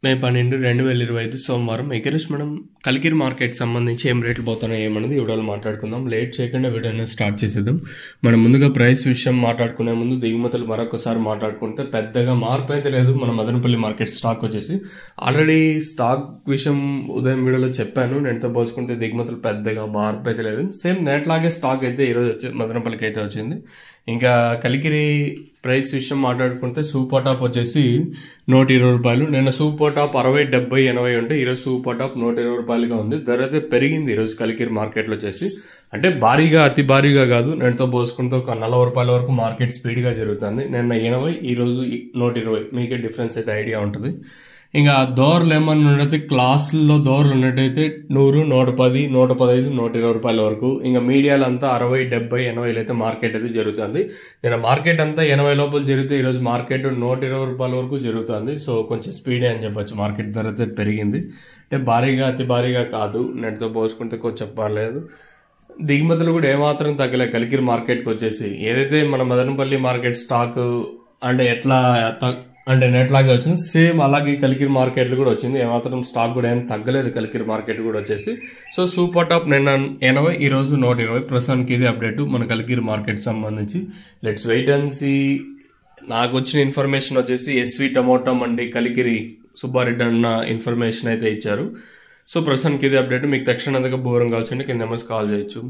మే 12/2025 సోమవారం ఎకరేష్ మనం కలికిరి మార్కెట్ సంబంధించి ఏం రేట్లు పోతున్నాయి ఏమన్నది ఈ వీడియోలో మాట్లాడుకుందాం. లేట్ చేయకుండా వీడియోని స్టార్ట్ చేసేద్దాం. మనం ముందుగా ప్రైస్ విషయం మాట్లాడుకునే ముందు దిగుమతులు మరొకసారి మాట్లాడుకుంటే పెద్దగా మార్పు అయితే లేదు. మన మదనపల్లి మార్కెట్ స్టాక్ వచ్చేసి ఆల్రెడీ స్టాక్ విషయం ఉదయం వీడియోలో చెప్పాను. నేనుతో పోల్చుకుంటే దిగుమతులు పెద్దగా మార్పు అయితే లేదు. సేమ్ నేట్లాగే స్టాక్ అయితే ఈరోజు వచ్చి మదనపల్లికి అయితే వచ్చింది. ఇంకా కలికిరి ప్రైస్ విషయం మాట్లాడుకుంటే సూపర్ టాప్ వచ్చేసి 120 రూపాయలు. నిన్న సూపర్ టాప్ 60, 70, 80 ఉంటే ఈరోజు సూపర్ టాప్ 120 రూపాయలుగా ఉంది. ధర అయితే పెరిగింది ఈరోజు కలికిరి మార్కెట్లో వచ్చేసి. అంటే భారీగా అతి భారీగా కాదు, నేనుతో పోల్చుకుంటే ఒక 40 రూపాయల వరకు మార్కెట్ స్పీడ్గా జరుగుతుంది. నిన్న 80, ఈరోజు 120. మీకే డిఫరెన్స్ అయితే ఐడియా ఉంటుంది. ఇంకా దోరలు ఏమన్నా ఉన్నట్టు క్లాసుల్లో దోరలు ఉన్నట్టయితే 100, 110, 115, 120 రూపాయల వరకు. ఇంకా మీడియాలో అంతా 60, 70, 80 అయితే మార్కెట్ అయితే జరుగుతుంది. నేను మార్కెట్ అంతా 80 లోపల జరిగితే ఈరోజు మార్కెట్ 120 రూపాయల వరకు జరుగుతుంది. సో కొంచెం స్పీడే అని చెప్పొచ్చు. మార్కెట్ ధర అయితే పెరిగింది. అంటే భారీగా అతి భారీగా కాదు, నెట్తో పోల్చుకుంటే కొంచెం పర్లేదు. దిగుమతులు కూడా ఏమాత్రం తగ్గలే కలికిరి మార్కెట్కి వచ్చేసి. ఏదైతే మన మదనపల్లి మార్కెట్ స్టాక్ అంటే ఎట్లా అంటే నెట్లాగే వచ్చింది, సేమ్ అలాగే కలికిరి మార్కెట్లు కూడా వచ్చింది. ఏమాత్రం స్టాక్ కూడా ఏం తగ్గలేదు కలికిరి మార్కెట్ కూడా వచ్చేసి. సో సూపర్ టాప్ నిన్న 80, ఈరోజు 120. ప్రస్తుతానికి ఇది అప్డేట్ మన కలికిరి మార్కెట్ సంబంధించి. Let's wait and see. నాకు వచ్చిన ఇన్ఫర్మేషన్ వచ్చేసి ఎస్వి టమోటా మండి కలికిరి సుబ్బారెడ్డి అన్న ఇన్ఫర్మేషన్ అయితే ఇచ్చారు. సో ప్రస్తుతానికి ఇది అప్డేట్. మీకు తక్షణంగా బోరం కావాల్సింటే కింద నెంబర్స్ కాల్ చేయొచ్చు.